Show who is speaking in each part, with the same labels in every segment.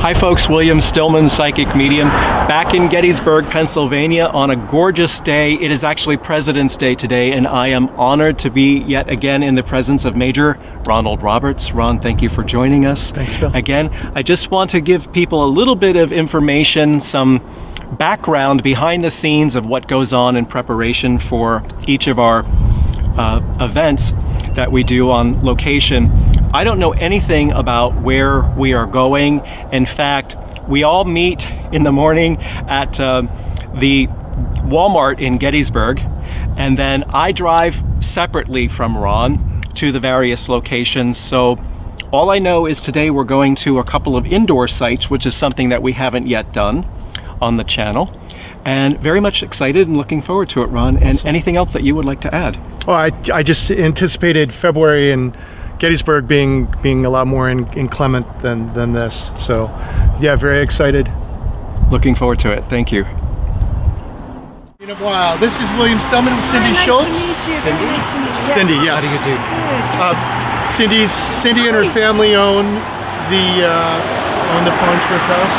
Speaker 1: Hi folks, William Stillman, Psychic Medium, back in Gettysburg, Pennsylvania on a gorgeous day. It is actually President's Day today, and I am honored to be yet again in the presence of Major Ronald Roberts. Ron, thank you for joining us.
Speaker 2: Thanks, Bill.
Speaker 1: Again, I just want to give people a little bit of information, some background behind the scenes of what goes on in preparation for each of our events that we do on location. I don't know anything about where we are going. In fact, we all meet in the morning at the Walmart in Gettysburg, and then I drive separately from Ron to the various locations. So all I know is today we're going to a couple of indoor sites, which is something that we haven't yet done on the channel, and very much excited and looking forward to it, Ron. And awesome. Anything else that you would like to add?
Speaker 2: Well, I just anticipated February in Gettysburg being a lot more inclement than this. So yeah, very excited.
Speaker 1: Looking forward to it. Thank you.
Speaker 2: Wow, this is William Stillman with Cindy Schultz.
Speaker 3: Nice to meet you. Nice to meet you.
Speaker 2: Cindy, yes.
Speaker 3: How do you do?
Speaker 2: Cindy and her family own the Farnsworth house.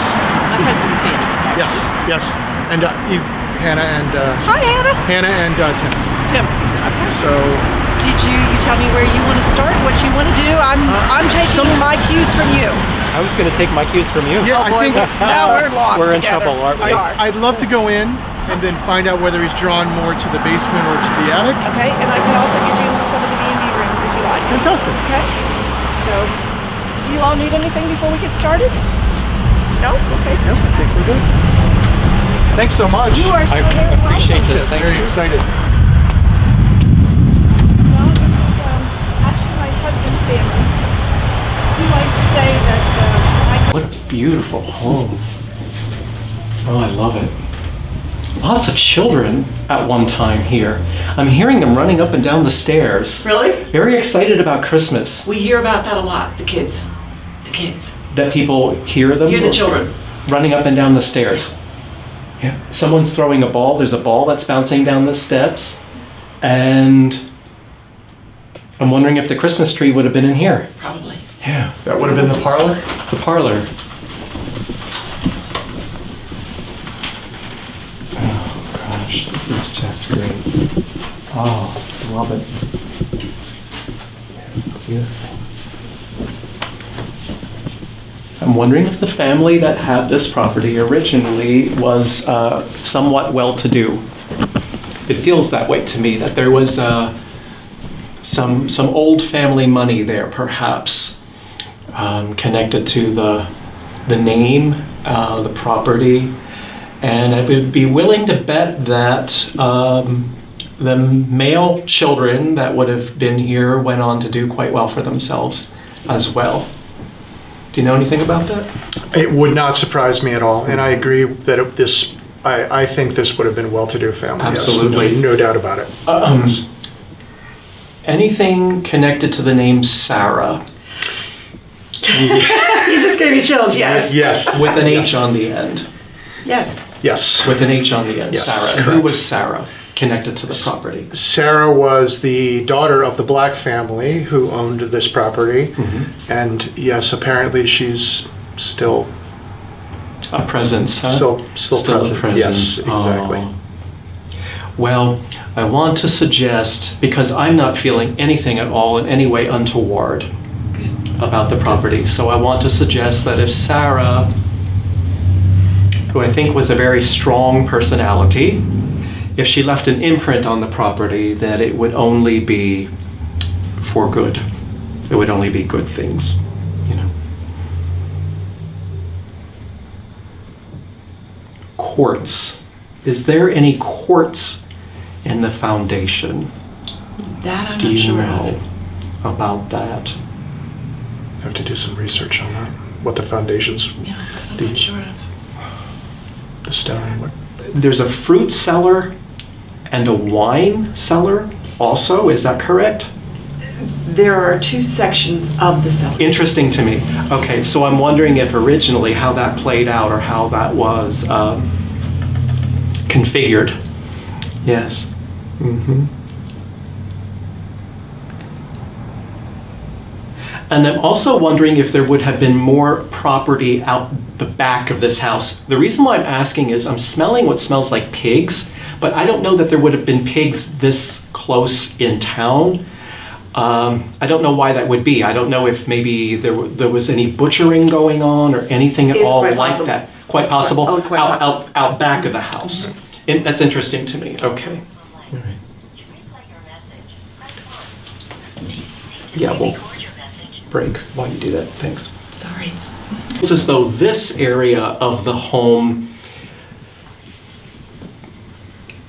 Speaker 3: My husband's family.
Speaker 2: Yes. And Hannah and
Speaker 3: Hi, Hannah.
Speaker 2: Hannah and Tim.
Speaker 3: Tim. Okay.
Speaker 2: So
Speaker 3: Did you tell me where you want to start, what you want to do? I'm taking my cues from you.
Speaker 1: I was going to take my cues from you.
Speaker 2: Yeah,
Speaker 3: oh, boy.
Speaker 2: I think
Speaker 3: now we're lost.
Speaker 1: We're in
Speaker 3: together.
Speaker 1: trouble, aren't we?
Speaker 2: I'd love to go in and then find out whether he's drawn more to the basement or to the attic.
Speaker 3: Okay, and I can also get you into some of the B&B rooms if you like.
Speaker 2: Fantastic.
Speaker 3: Okay. So, do you all need anything before we get started? No? Okay.
Speaker 2: No, I think we're good. Thanks so much.
Speaker 3: You are so
Speaker 1: I
Speaker 3: very
Speaker 1: appreciate
Speaker 3: welcome.
Speaker 1: this. Thank
Speaker 2: Very
Speaker 1: you.
Speaker 2: excited.
Speaker 3: Well, this is actually my husband's family. He likes to say that
Speaker 1: What a beautiful home. Oh, I love it. Lots of children at one time here. I'm hearing them running up and down the stairs.
Speaker 3: Really?
Speaker 1: Very excited about Christmas.
Speaker 3: We hear about that a lot, the kids. The kids.
Speaker 1: That people hear them
Speaker 3: Hear the children.
Speaker 1: running up and down the stairs. Yeah. Someone's throwing a ball. There's a ball that's bouncing down the steps. And I'm wondering if the Christmas tree would have been in here.
Speaker 3: Probably.
Speaker 1: Yeah.
Speaker 2: That would have been the parlor?
Speaker 1: The parlor. Oh gosh, this is just great. Oh, love it. Beautiful. I'm wondering if the family that had this property originally was somewhat well-to-do. It feels that way to me, that there was some old family money there, perhaps, connected to the name, the property, and I would be willing to bet that the male children that would have been here went on to do quite well for themselves as well. Do you know anything about that?
Speaker 2: It would not surprise me at all, and I agree that I think this would have been a well-to-do family.
Speaker 1: Absolutely.
Speaker 2: Yes, no doubt about it.
Speaker 1: Anything connected to the name Sarah?
Speaker 3: You just gave me chills, yes.
Speaker 2: Yes.
Speaker 1: With an
Speaker 2: Yes.
Speaker 1: H on the end.
Speaker 3: Yes.
Speaker 2: Yes.
Speaker 1: With an H on the end,
Speaker 2: Yes,
Speaker 1: Sarah. And who
Speaker 2: correct.
Speaker 1: was Sarah connected to the property?
Speaker 2: Sarah was the daughter of the Black family who owned this property, and yes, apparently she's still
Speaker 1: A presence, huh?
Speaker 2: still
Speaker 1: a
Speaker 2: present.
Speaker 1: presence.
Speaker 2: Yes, exactly.
Speaker 1: Oh. Well, I want to suggest, because I'm not feeling anything at all in any way untoward about the property, so I want to suggest that if Sarah, who I think was a very strong personality, if she left an imprint on the property, that it would only be for good. It would only be good things, you know. Quartz. Is there any quartz in the foundation?
Speaker 3: That I'm
Speaker 1: Do
Speaker 3: not
Speaker 1: you
Speaker 3: sure
Speaker 1: know about that?
Speaker 2: I have to do some research on that. What the foundations,
Speaker 3: of. Yeah, I'm not sure of.
Speaker 2: the stone. What?
Speaker 1: There's a fruit cellar and a wine cellar also, is that correct?
Speaker 3: There are two sections of the cellar.
Speaker 1: Interesting to me. Okay, so I'm wondering if originally how that played out or how that was configured. Yes. And I'm also wondering if there would have been more property out the back of this house. The reason why I'm asking is I'm smelling what smells like pigs, but I don't know that there would have been pigs this close in town. I don't know why that would be. I don't know if maybe there was any butchering going on or anything at
Speaker 3: It's
Speaker 1: all
Speaker 3: quite
Speaker 1: like
Speaker 3: possible.
Speaker 1: that. Quite possible.
Speaker 3: Oh, quite possible.
Speaker 1: Out back of the house. That's interesting to me. Okay. All right. Yeah, we'll break while you do that. Thanks.
Speaker 3: Sorry.
Speaker 1: It's as though this area of the home,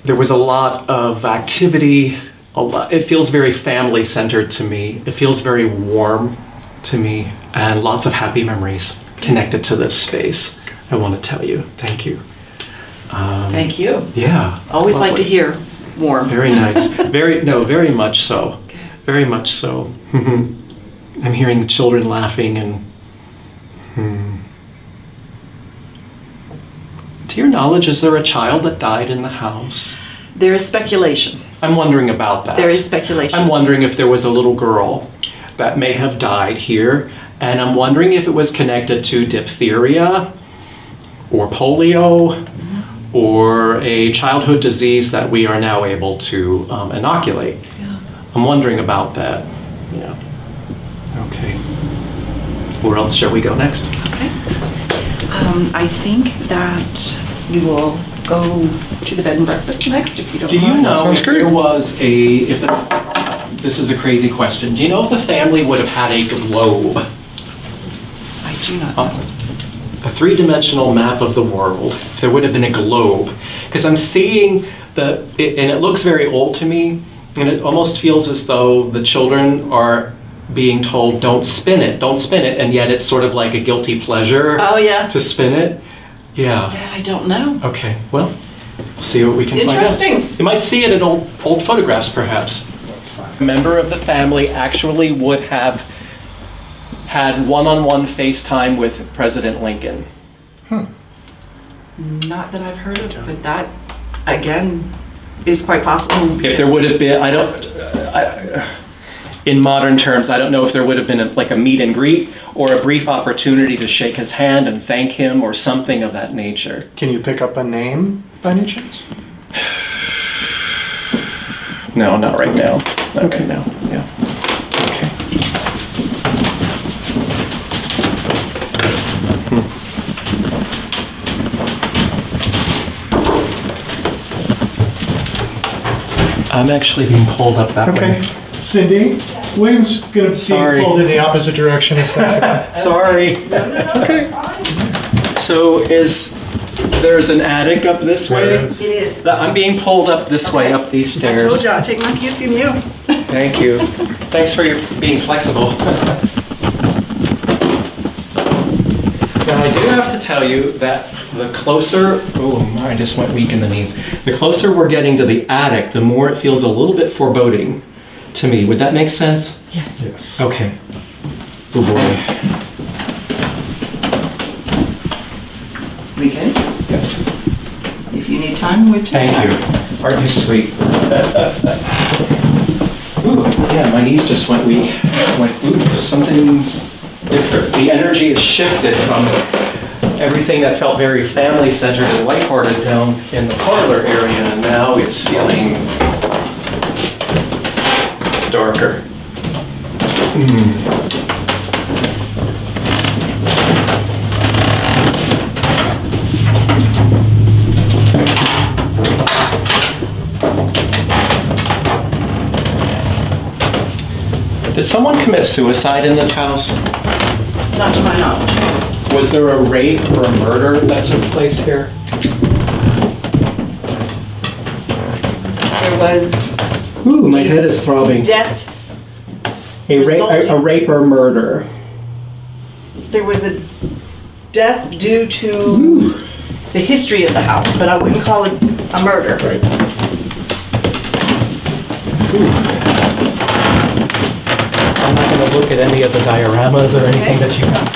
Speaker 1: there was a lot of activity. It feels very family-centered to me. It feels very warm to me, and lots of happy memories connected to this space. I want to tell you. Thank you.
Speaker 3: Thank you.
Speaker 1: Yeah.
Speaker 3: Always like to
Speaker 1: lovely.
Speaker 3: hear warm.
Speaker 1: Very nice. Very much so. Very much so. I'm hearing the children laughing and. To your knowledge, is there a child that died in the house?
Speaker 3: There is speculation.
Speaker 1: I'm wondering about that.
Speaker 3: There is speculation.
Speaker 1: I'm wondering if there was a little girl that may have died here, and I'm wondering if it was connected to diphtheria or polio or a childhood disease that we are now able to inoculate.
Speaker 3: Yeah.
Speaker 1: I'm wondering about that. Yeah. Okay. Where else shall we go next?
Speaker 3: Okay. I think that we will go to the bed and breakfast next, if you don't
Speaker 1: Do you
Speaker 3: mind.
Speaker 1: know
Speaker 2: sounds
Speaker 1: if
Speaker 2: great.
Speaker 1: there was this is a crazy question. Do you know if the family would have had a globe?
Speaker 3: I do not know.
Speaker 1: A three-dimensional map of the world, if there would have been a globe. Because I'm seeing and it looks very old to me, and it almost feels as though the children are being told, don't spin it, and yet it's sort of like a guilty pleasure
Speaker 3: Oh, yeah.
Speaker 1: to spin it. Yeah.
Speaker 3: Yeah, I don't know.
Speaker 1: Okay, well, we'll see what we can find out.
Speaker 3: Interesting.
Speaker 1: You might see it in old photographs, perhaps. A member of the family actually would have had one-on-one FaceTime with President Lincoln.
Speaker 3: Not that I've heard of, but that, again, is quite possible.
Speaker 1: If there would have been, in modern terms, I don't know if there would have been like a meet and greet or a brief opportunity to shake his hand and thank him or something of that nature.
Speaker 2: Can you pick up a name by any chance?
Speaker 1: No, not right now. Not right now. Yeah. Okay. I'm actually being pulled up that
Speaker 2: Okay.
Speaker 1: way.
Speaker 2: Cindy, William's going to
Speaker 1: Sorry.
Speaker 2: be pulled in the opposite direction if that's
Speaker 1: Sorry.
Speaker 2: okay.
Speaker 1: So there's an attic up this
Speaker 2: There
Speaker 1: way?
Speaker 2: is.
Speaker 3: It is.
Speaker 1: I'm being pulled up this way, up these
Speaker 3: I
Speaker 1: stairs.
Speaker 3: told you, I'll take my cue from you.
Speaker 1: Thank you. Thanks for your being flexible. Now, I do have to tell you that the closer, I just went weak in the knees. The closer we're getting to the attic, the more it feels a little bit foreboding to me. Would that make sense?
Speaker 3: Yes.
Speaker 2: Yes.
Speaker 1: Okay. Oh boy.
Speaker 3: We good?
Speaker 1: Yes.
Speaker 3: If you need time, we'll take
Speaker 1: Thank
Speaker 3: time.
Speaker 1: you. Aren't you sweet? Ooh, yeah, my knees just went weak. I'm like, ooh, something's different. The energy has shifted from everything that felt very family-centered and lighthearted down in the parlor area, and now it's feeling darker. Did someone commit suicide in this house?
Speaker 3: Not to my knowledge.
Speaker 1: Was there a rape or a murder that took place here?
Speaker 3: There was
Speaker 1: Ooh, my head is throbbing.
Speaker 3: death.
Speaker 1: A
Speaker 3: resulting-
Speaker 1: rape or murder.
Speaker 3: There was a death due to the history of the house, but I wouldn't call it a murder.
Speaker 1: Right. I'm not going to look at any of the dioramas or anything
Speaker 3: Okay.
Speaker 1: that you got.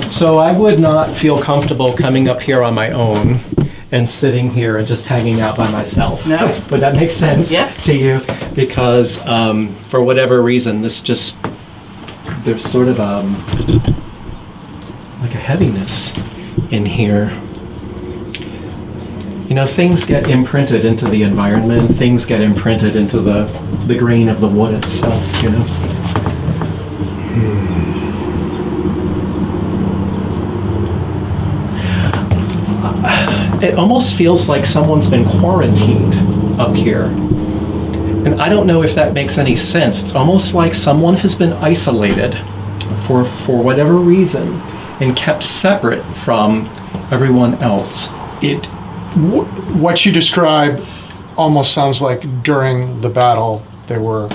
Speaker 1: Okay. So I would not feel comfortable coming up here on my own and sitting here and just hanging out by myself.
Speaker 3: No.
Speaker 1: Would that make sense
Speaker 3: Yeah.
Speaker 1: to you? Because for whatever reason, there's sort of like a heaviness in here. You know, things get imprinted into the environment, things get imprinted into the grain of the wood itself, you know. It almost feels like someone's been quarantined up here. And I don't know if that makes any sense. It's almost like someone has been isolated for whatever reason and kept separate from everyone else.
Speaker 2: What you describe almost sounds like during the battle they would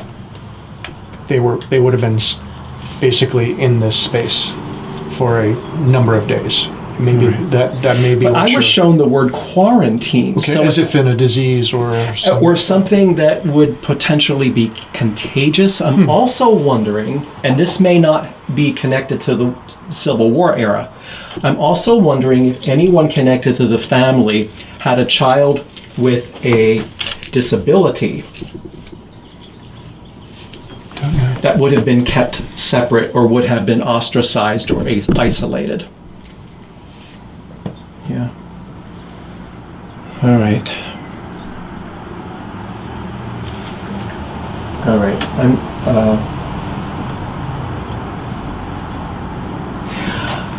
Speaker 2: have been basically in this space for a number of days. Maybe that may be.
Speaker 1: But
Speaker 2: what
Speaker 1: I was shown the word quarantine.
Speaker 2: Okay,
Speaker 1: so
Speaker 2: as if in a disease or something.
Speaker 1: or something that would potentially be contagious. I'm also wondering, and this may not be connected to the Civil War era, I'm also wondering if anyone connected to the family had a child with a disability that would have been kept separate or would have been ostracized or isolated. Yeah. All right. All right.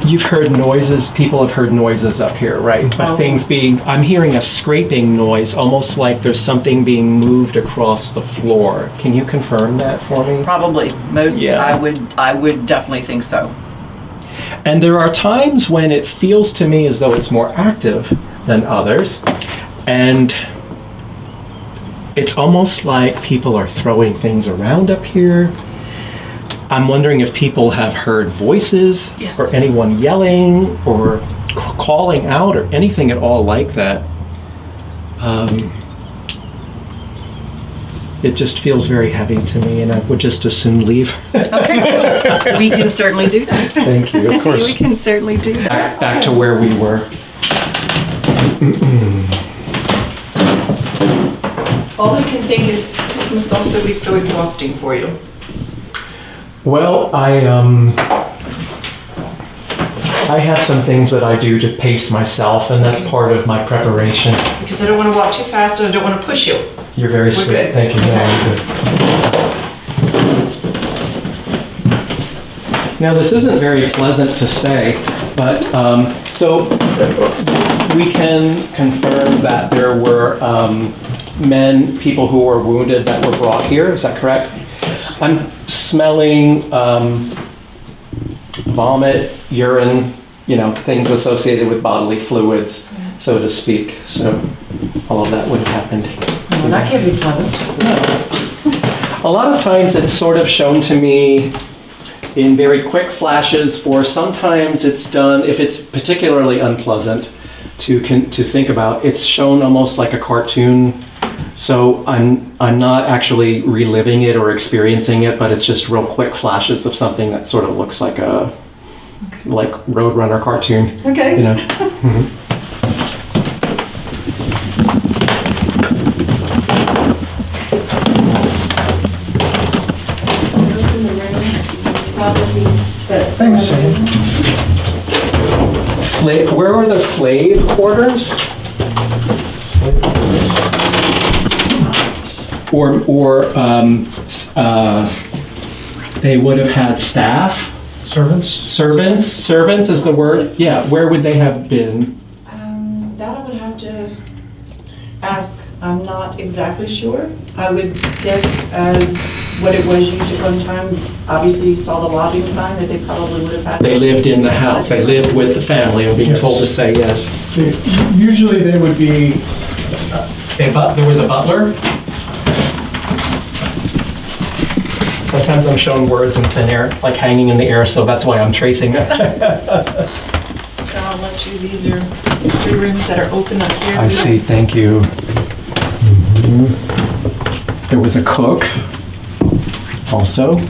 Speaker 1: You've heard noises. People have heard noises up here, right? But I'm hearing a scraping noise, almost like there's something being moved across the floor. Can you confirm that for me?
Speaker 3: Probably.
Speaker 1: Yeah.
Speaker 3: I would definitely think so.
Speaker 1: And there are times when it feels to me as though it's more active than others. And it's almost like people are throwing things around up here. I'm wondering if people have heard voices
Speaker 3: Yes.
Speaker 1: or anyone yelling or calling out or anything at all like that. It just feels very heavy to me, and I would just as soon leave.
Speaker 3: Okay. We can certainly do that.
Speaker 1: Thank you. Of course.
Speaker 3: We can certainly do that.
Speaker 1: Back to where we were.
Speaker 3: All I can think is this must also be so exhausting for you.
Speaker 1: Well, I have some things that I do to pace myself, and that's part of my preparation.
Speaker 3: Because I don't want to walk too fast and I don't want to push you.
Speaker 1: You're very sweet.
Speaker 3: good.
Speaker 1: Thank you. Yeah, I'm good. Now, this isn't very pleasant to say, but so we can confirm that there were people who were wounded that were brought here. Is that correct?
Speaker 2: Yes.
Speaker 1: I'm smelling vomit, urine, things associated with bodily fluids, so to speak. So all of that would have happened.
Speaker 3: Well, that can't be pleasant.
Speaker 1: A lot of times it's sort of shown to me in very quick flashes, or sometimes it's done, if it's particularly unpleasant to think about, it's shown almost like a cartoon. So I'm not actually reliving it or experiencing it, but it's just real quick flashes of something that sort of looks like a Roadrunner cartoon.
Speaker 3: Okay.
Speaker 1: Mhm.
Speaker 2: Thanks, Shane.
Speaker 1: Where were the slave quarters? Or they would have had staff? Servants is the word? Yeah, where would they have been?
Speaker 3: That I would have to ask. I'm not exactly sure. I would guess as what it was used at one time. Obviously, you saw the lobbying sign that they probably would have had.
Speaker 1: They lived in the house, they lived with the family, I'm being
Speaker 2: Yes.
Speaker 1: told to say yes.
Speaker 2: Usually they would be.
Speaker 1: There was a butler? Sometimes I'm shown words in thin air, like hanging in the air, so that's why I'm tracing it.
Speaker 3: So I'll let you, these are 3 rooms that are open up here.
Speaker 1: I see, thank you. There was a cook also.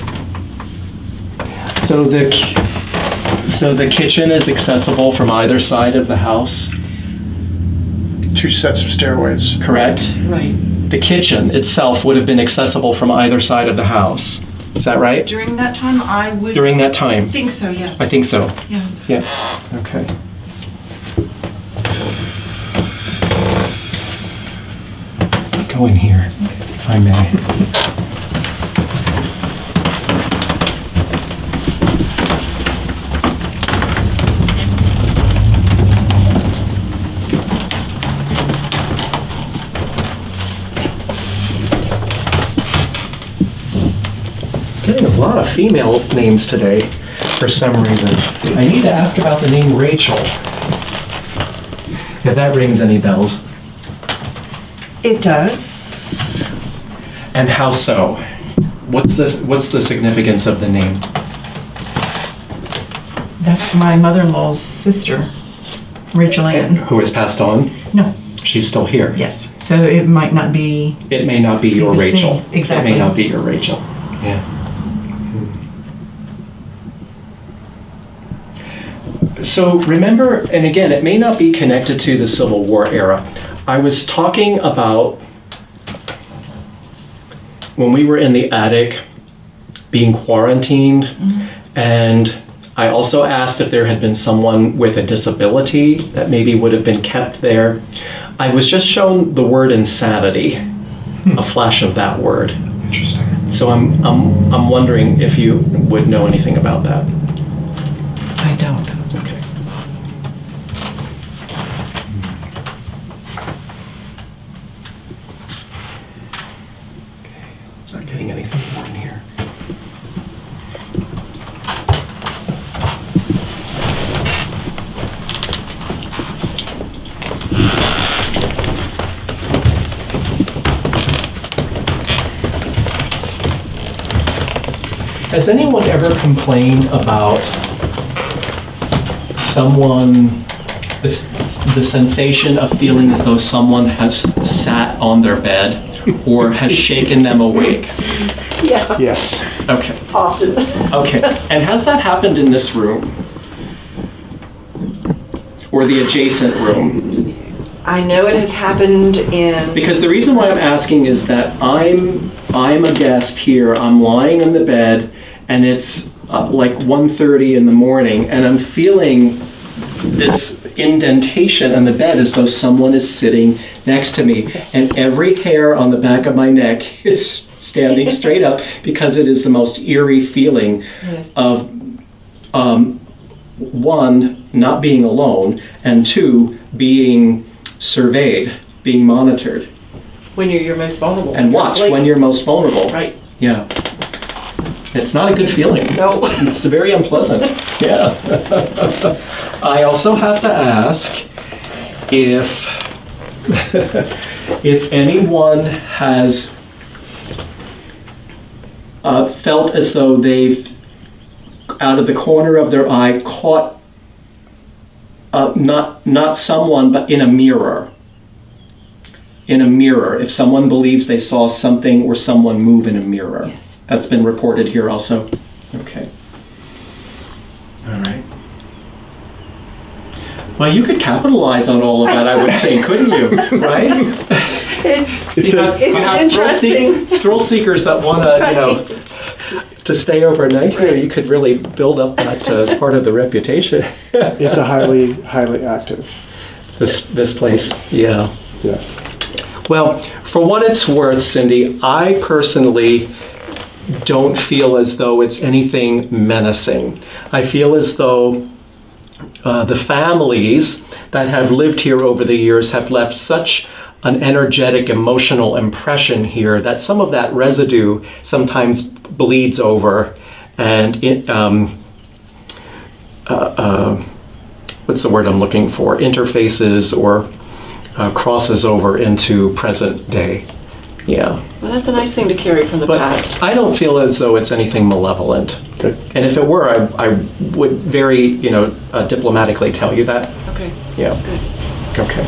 Speaker 1: So the kitchen is accessible from either side of the house.
Speaker 2: 2 sets of stairways.
Speaker 1: correct?
Speaker 3: Right.
Speaker 1: The kitchen itself would have been accessible from either side of the house. Is that right?
Speaker 3: During that time, I would
Speaker 1: During that time?
Speaker 3: think so, yes.
Speaker 1: I think so.
Speaker 3: Yes.
Speaker 1: Yeah, okay. Go in here, if I may. Getting a lot of female names today for some reason. I need to ask about the name Rachel. If that rings any bells.
Speaker 3: It does.
Speaker 1: And how so? What's the significance of the name?
Speaker 3: That's my mother-in-law's sister, Rachel Ann.
Speaker 1: Who has passed on?
Speaker 3: No,
Speaker 1: She's still here.
Speaker 3: yes. So it might not be,
Speaker 1: It may not be your
Speaker 3: the same,
Speaker 1: Rachel.
Speaker 3: exactly.
Speaker 1: It may not be your Rachel. Yeah. So remember, and again, it may not be connected to the Civil War era. I was talking about when we were in the attic being quarantined, and I also asked if there had been someone with a disability that maybe would have been kept there. I was just shown the word insanity, a flash of that word.
Speaker 2: Interesting.
Speaker 1: So I'm wondering if you would know anything about that.
Speaker 3: I don't.
Speaker 1: Okay. Not getting anything more in here. Has anyone ever complained about someone, the sensation of feeling as though someone has sat on their bed or has shaken them awake?
Speaker 3: Yeah,
Speaker 2: Yes.
Speaker 1: Okay,
Speaker 3: often.
Speaker 1: okay. And has that happened in this room? Or the adjacent room?
Speaker 3: I know it has happened in,
Speaker 1: Because the reason why I'm asking is that I'm a guest here. I'm lying in the bed, and it's like 1:30 in the morning, and I'm feeling this indentation in the bed as though someone is sitting next to me, and every hair on the back of my neck is standing straight up because it is the most eerie feeling of one, not being alone, and two, being surveyed, being monitored,
Speaker 3: when you're your most vulnerable.
Speaker 1: and watched
Speaker 3: It's like-
Speaker 1: when you're most vulnerable.
Speaker 3: Right.
Speaker 1: Yeah. It's not a good feeling.
Speaker 3: No.
Speaker 1: It's very unpleasant. Yeah. I also have to ask if if anyone has felt as though they've, out of the corner of their eye, caught not someone, but in a mirror. In a mirror, if someone believes they saw something or someone move in a mirror.
Speaker 3: Yes.
Speaker 1: That's been reported here also. Okay. All right. Well, you could capitalize on all of that, I would think, couldn't you? Right?
Speaker 2: It's
Speaker 1: You have
Speaker 3: interesting.
Speaker 1: thrill seekers that want to, to stay overnight here. You could really build up that as part of the reputation.
Speaker 2: It's a highly active.
Speaker 1: This place, yeah.
Speaker 2: Yes.
Speaker 1: Well, for what it's worth, Cindy, I personally don't feel as though it's anything menacing. I feel as though the families that have lived here over the years have left such an energetic, emotional impression here that some of that residue sometimes bleeds over and what's the word I'm looking for? Interfaces or crosses over into present day. Yeah.
Speaker 3: Well, that's a nice thing to carry from the
Speaker 1: But
Speaker 3: past.
Speaker 1: I don't feel as though it's anything malevolent.
Speaker 2: Good.
Speaker 1: And if it were, I would very, diplomatically tell you that.
Speaker 3: Okay,
Speaker 1: Yeah.
Speaker 3: good.
Speaker 1: Okay.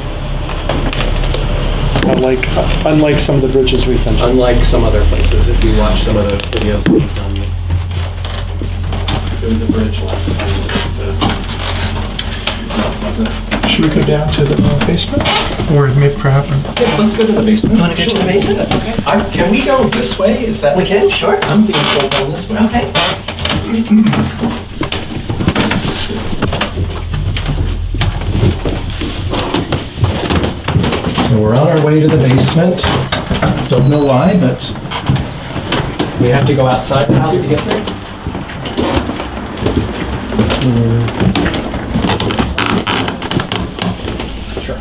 Speaker 2: Unlike some of the bridges we've been to.
Speaker 1: Unlike some other places, if you watch some of the videos that we've done. There was a bridge last time. It's not pleasant.
Speaker 2: Should we go down to the basement? Or maybe perhaps...
Speaker 1: Yeah, let's go to the basement.
Speaker 3: You want to go to the basement? Okay.
Speaker 1: Can we go this way? Is that?
Speaker 3: We can, sure.
Speaker 1: I'm being told down this way.
Speaker 3: Okay.
Speaker 1: So we're on our way to the basement. Don't know why, but we have to go outside the house to get there. Sure.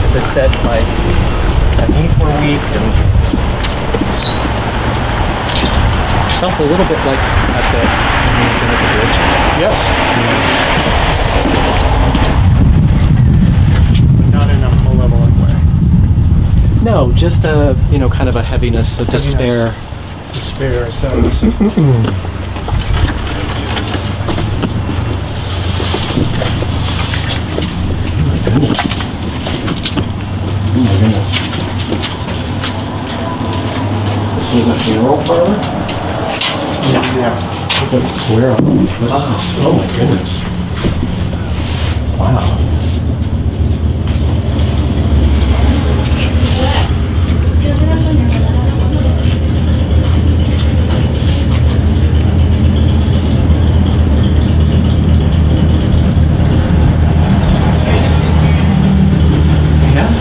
Speaker 1: As I said, my knees were weak and felt a little bit like at the bridge.
Speaker 2: Yes. Not in a malevolent way.
Speaker 1: No, just a, kind of a heaviness, a despair.
Speaker 2: Despair, so...
Speaker 1: Goodness. Oh my goodness. This was a funeral parlor?
Speaker 2: Yeah.
Speaker 1: But where are we? What is this? Oh my goodness. Wow.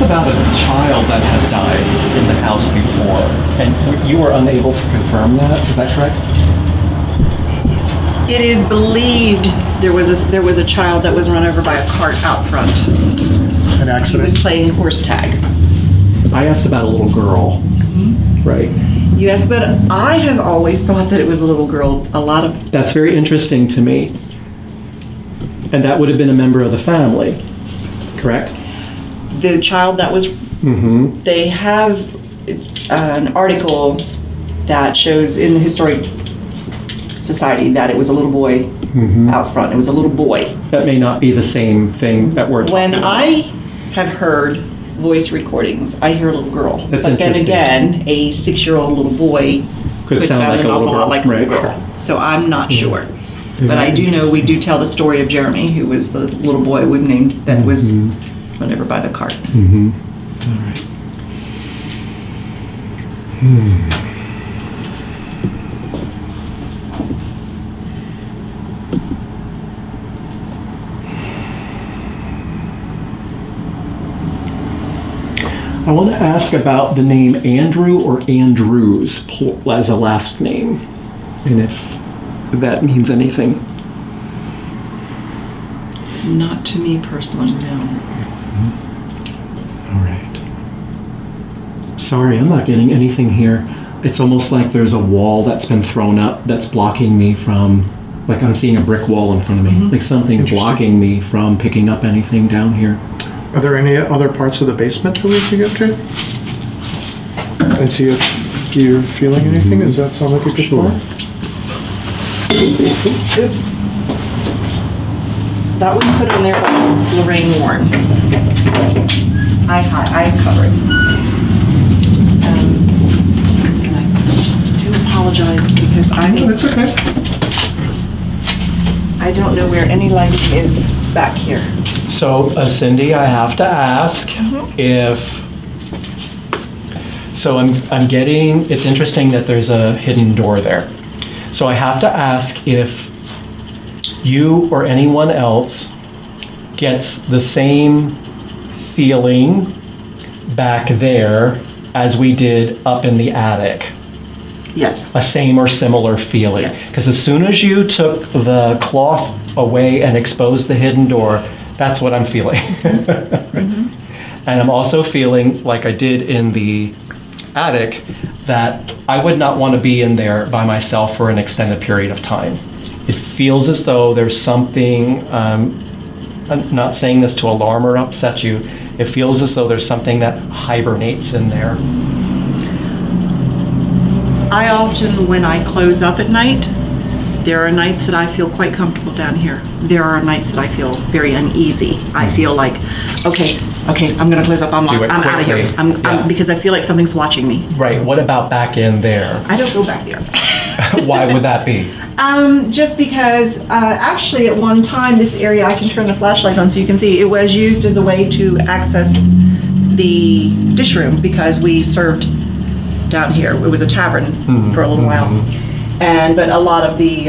Speaker 1: About a child that had died in the house before, and you were unable to confirm that. Is that correct?
Speaker 3: It is believed there was a child that was run over by a cart out front.
Speaker 2: An
Speaker 3: He
Speaker 2: accident.
Speaker 3: was playing horse tag.
Speaker 1: I asked about a little girl. Right.
Speaker 3: Yes, but I have always thought that it was a little girl. A lot of
Speaker 1: That's very interesting to me. And that would have been a member of the family, correct?
Speaker 3: the child that was.
Speaker 1: Mm-hmm.
Speaker 3: They have an article that shows in the Historic Society that it was a little boy out front. It was a little boy.
Speaker 1: That may not be the same thing that we're talking
Speaker 3: When
Speaker 1: about.
Speaker 3: I have heard voice recordings, I hear a little girl.
Speaker 1: That's
Speaker 3: but then
Speaker 1: interesting.
Speaker 3: again, a 6-year-old little boy
Speaker 1: Could sound like
Speaker 3: an
Speaker 1: a
Speaker 3: awful
Speaker 1: little
Speaker 3: lot
Speaker 1: girl.
Speaker 3: like a little
Speaker 1: Right.
Speaker 3: girl. So I'm not sure.
Speaker 1: Very
Speaker 3: But I do know we
Speaker 1: interesting.
Speaker 3: do tell the story of Jeremy, who was the little boy we named that was run over by the cart.
Speaker 1: Mm-hmm. All right. I want to ask about the name Andrew or Andrews as a last name, and if that means anything.
Speaker 3: Not to me personally, no.
Speaker 1: All right. Sorry, I'm not getting anything here. It's almost like there's a wall that's been thrown up that's blocking me from, like I'm seeing a brick wall in front of me. Like something's
Speaker 2: Interesting.
Speaker 1: blocking me from picking up anything down here.
Speaker 2: Are there any other parts of the basement that we can get to? And see if you're feeling anything? Does that sound like a good
Speaker 1: Sure.
Speaker 2: plan?
Speaker 3: Oops. That was put in there by Lorraine Warren. I covered. And I do apologize because
Speaker 2: That's okay.
Speaker 3: I don't know where any lighting is back here.
Speaker 1: So, Cindy, I have to ask if, so I'm getting, it's interesting that there's a hidden door there. So I have to ask if you or anyone else gets the same feeling back there as we did up in the attic.
Speaker 3: Yes.
Speaker 1: A same or similar feeling.
Speaker 3: Yes.
Speaker 1: Because as soon as you took the cloth away and exposed the hidden door, that's what I'm feeling. And I'm also feeling, like I did in the attic, that I would not want to be in there by myself for an extended period of time. It feels as though there's something, I'm not saying this to alarm or upset you, it feels as though there's something that hibernates in there.
Speaker 3: I often, when I close up at night, there are nights that I feel quite comfortable down here. There are nights that I feel very uneasy. I feel like, okay, Okay, I'm gonna close up. I'm
Speaker 1: Do it
Speaker 3: out of here.
Speaker 1: quickly. Yeah.
Speaker 3: Because I feel like something's watching me.
Speaker 1: Right, what about back in there?
Speaker 3: I don't go back there.
Speaker 1: Why would that be?
Speaker 3: Just because, actually at one time, this area, I can turn the flashlight on so you can see, it was used as a way to access the dish room because we served down here. It was a tavern for a little while. But a lot of the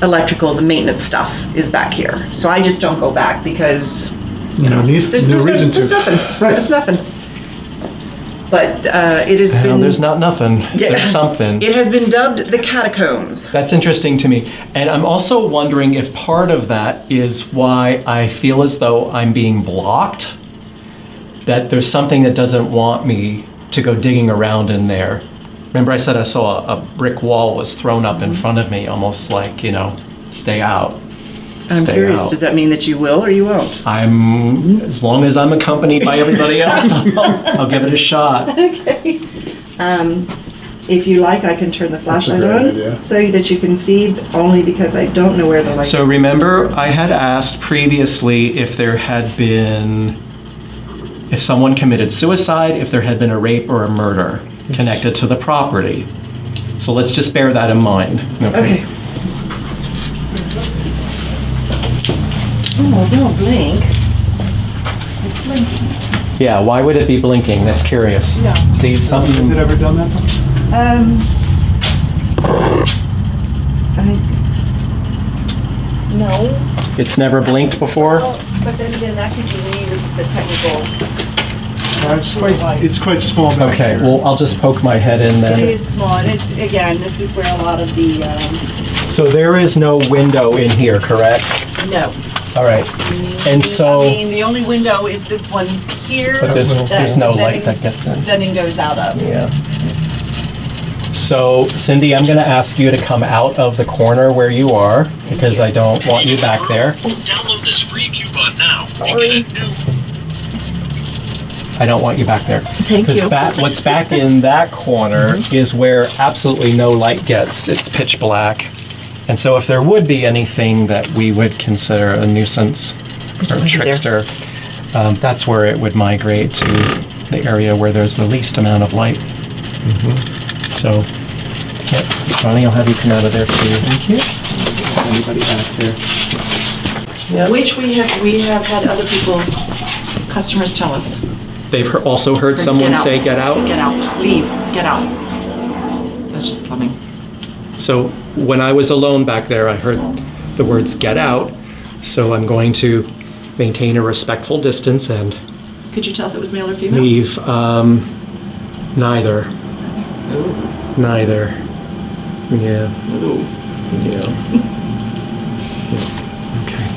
Speaker 3: electrical, the maintenance stuff is back here. So I just don't go back because
Speaker 2: No reason to.
Speaker 3: there's nothing.
Speaker 2: Right.
Speaker 3: There's nothing. But it has
Speaker 1: Well,
Speaker 3: been...
Speaker 1: there's not nothing.
Speaker 3: Yeah.
Speaker 1: There's something.
Speaker 3: It has been dubbed the catacombs.
Speaker 1: That's interesting to me. And I'm also wondering if part of that is why I feel as though I'm being blocked, that there's something that doesn't want me to go digging around in there. Remember I said I saw a brick wall was thrown up in front of me, almost like, stay out.
Speaker 3: I'm
Speaker 1: Stay
Speaker 3: curious,
Speaker 1: out.
Speaker 3: does that mean that you will or you won't?
Speaker 1: As long as I'm accompanied by everybody else, I'll give it a shot.
Speaker 3: Okay. If you like, I can turn the flashlight
Speaker 2: great
Speaker 3: on
Speaker 2: idea.
Speaker 3: so that you can see, only because I don't know where the light
Speaker 1: So remember, I had asked previously if someone committed suicide, if there had been a rape or a murder connected to the property. So let's just bear that in mind.
Speaker 3: Okay. Oh, don't blink. It's blinking.
Speaker 1: Yeah, why would it be blinking? That's curious.
Speaker 3: Yeah.
Speaker 1: See, something.
Speaker 2: ever done that?
Speaker 3: No.
Speaker 1: It's never blinked before?
Speaker 3: But then again, that could be me with the technical.
Speaker 2: It's quite small. back
Speaker 1: Okay,
Speaker 2: here.
Speaker 1: well, I'll just poke my head in
Speaker 3: It
Speaker 1: then.
Speaker 3: is small, and it's, again, this is where a lot of the,
Speaker 1: So there is no window in here, correct?
Speaker 3: no.
Speaker 1: All right. And so,
Speaker 3: I mean, the only window is this one here.
Speaker 1: but there's no
Speaker 3: that
Speaker 1: light that
Speaker 3: is-
Speaker 1: gets in.
Speaker 3: Then it goes out of.
Speaker 1: Yeah. So Cindy, I'm going to ask you to come out of the corner where you are because I don't want you back there.
Speaker 4: Download this free coupon now.
Speaker 3: Sorry.
Speaker 4: And get a new
Speaker 1: I don't want you back there.
Speaker 3: Thank you.
Speaker 1: Because what's back in that corner is where absolutely no light gets. It's pitch black. And so if there would be anything that we would consider a nuisance or
Speaker 3: Right
Speaker 1: trickster, that's where it would migrate to the area where there's the least amount of light. So, yeah, Ronnie, I'll have you come out of there too. Thank you. Anybody back there? Yeah.
Speaker 3: Which we have had other people, customers tell us.
Speaker 1: They've also heard someone
Speaker 3: Get out.
Speaker 1: say, "Get out."
Speaker 3: Get out, leave, get out. That's just plumbing.
Speaker 1: So when I was alone back there, I heard the words "get out." So I'm going to maintain a respectful distance and
Speaker 3: Could you tell if it was male or female?
Speaker 1: leave. Neither. Neither. Yeah. Yeah. Okay.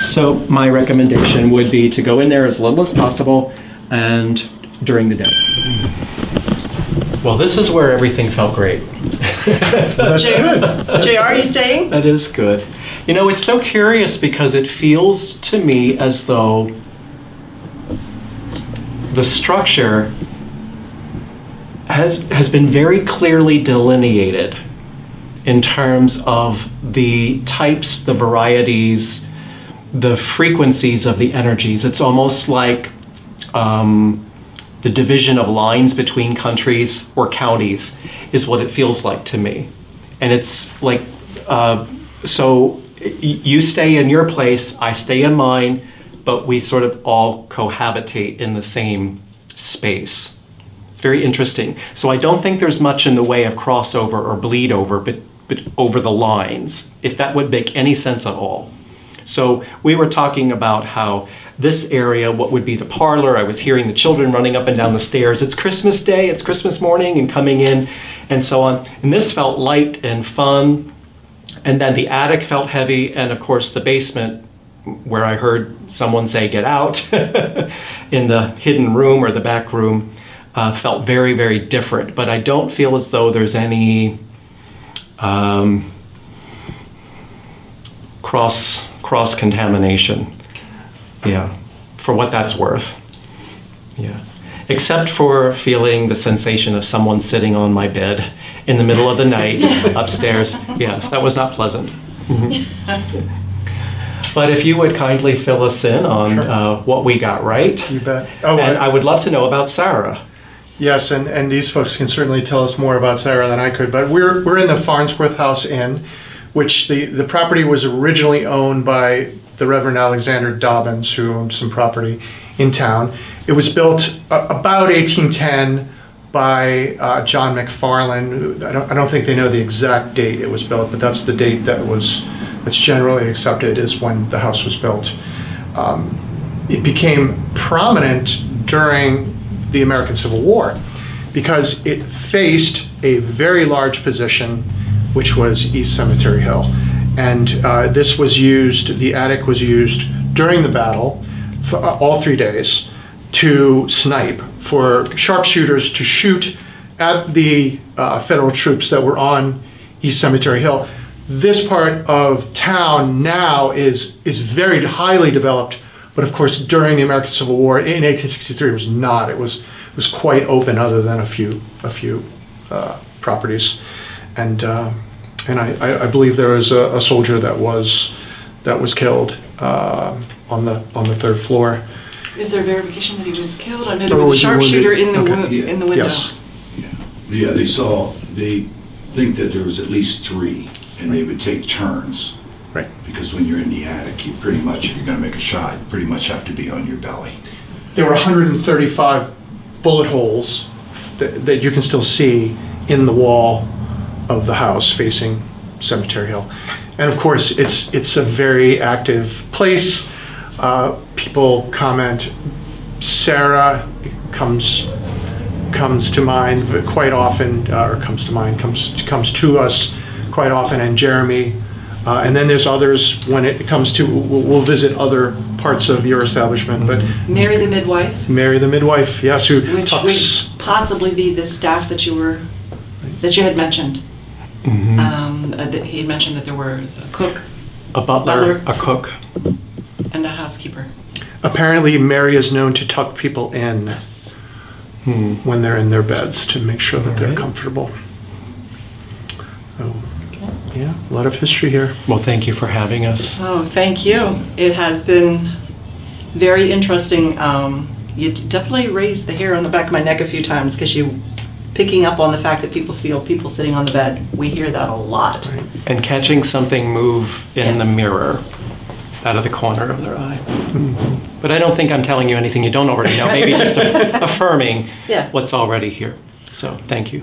Speaker 1: So my recommendation would be to go in there as little as possible and during the day. Well, this is where everything felt great.
Speaker 2: That's good.
Speaker 3: Jay, are you staying?
Speaker 1: That is good. You know, it's so curious because it feels to me as though the structure has been very clearly delineated in terms of the types, the varieties, the frequencies of the energies. It's almost like the division of lines between countries or counties is what it feels like to me. And it's like, so you stay in your place, I stay in mine, but we sort of all cohabitate in the same space. It's very interesting. So I don't think there's much in the way of crossover or bleed over, but over the lines, if that would make any sense at all. So we were talking about how this area, what would be the parlor, I was hearing the children running up and down the stairs. It's Christmas Day, it's Christmas morning, and coming in and so on. And this felt light and fun. And then the attic felt heavy, and of course the basement, where I heard someone say, "Get out," in the hidden room or the back room, felt very, very different. But I don't feel as though there's any cross contamination. Yeah, for what that's worth. Yeah, except for feeling the sensation of someone sitting on my bed in the middle of the night upstairs. Yes, that was not pleasant. But if you would kindly fill us in on
Speaker 2: Sure.
Speaker 1: what we got right.
Speaker 2: You bet. Oh,
Speaker 1: And I would love to know about Sarah.
Speaker 2: yes, and these folks can certainly tell us more about Sarah than I could, but we're in the Farnsworth House Inn, which the property was originally owned by the Reverend Alexander Dobbins, who owned some property in town. It was built about 1810 by John McFarland. I don't think they know the exact date it was built, but that's the date that's generally accepted is when the house was built. It became prominent during the American Civil War because it faced a very large position, which was East Cemetery Hill. And this was used, the attic was used during the battle, for all 3 days, to snipe, for sharpshooters to shoot at the federal troops that were on East Cemetery Hill. This part of town now is very highly developed, but of course during the American Civil War in 1863 it was not. It was quite open, other than a few properties, and I believe there was a soldier that was killed on the third floor.
Speaker 3: Is there verification that he was killed? I know there was a sharpshooter in the
Speaker 2: Okay.
Speaker 3: in the window.
Speaker 2: Yes.
Speaker 5: Yeah, they think that there was at least 3, and they would take turns.
Speaker 2: Right.
Speaker 5: Because when you're in the attic, you pretty much, if you're gonna make a shot, you pretty much have to be on your belly.
Speaker 2: There were 135 bullet holes that you can still see in the wall of the house facing Cemetery Hill. And of course, it's a very active place. People comment. Sarah comes to mind quite often, or comes to us quite often, and Jeremy. And then there's others when it comes to, we'll visit other parts of your establishment, but
Speaker 3: Mary the midwife,
Speaker 2: Mary the midwife, yes, who
Speaker 3: which
Speaker 2: talks.
Speaker 3: would possibly be the staff that you had mentioned. That he had mentioned that there was a cook
Speaker 1: A butler,
Speaker 3: Butler.
Speaker 1: a cook.
Speaker 3: and a housekeeper.
Speaker 2: Apparently, Mary is known to tuck people in when they're in their beds to make sure that they're
Speaker 1: Alright.
Speaker 2: comfortable. So, yeah, a lot of history here.
Speaker 1: Well, thank you for having us.
Speaker 3: Oh, thank you. It has been very interesting. You definitely raised the hair on the back of my neck a few times because you picking up on the fact that people feel people sitting on the bed. We hear that a lot.
Speaker 2: Right.
Speaker 1: And catching something move in the
Speaker 3: Yes.
Speaker 1: mirror out of the corner of their eye. But I don't think I'm telling you anything you don't already know. Maybe just affirming
Speaker 3: Yeah.
Speaker 1: what's already here. So thank you.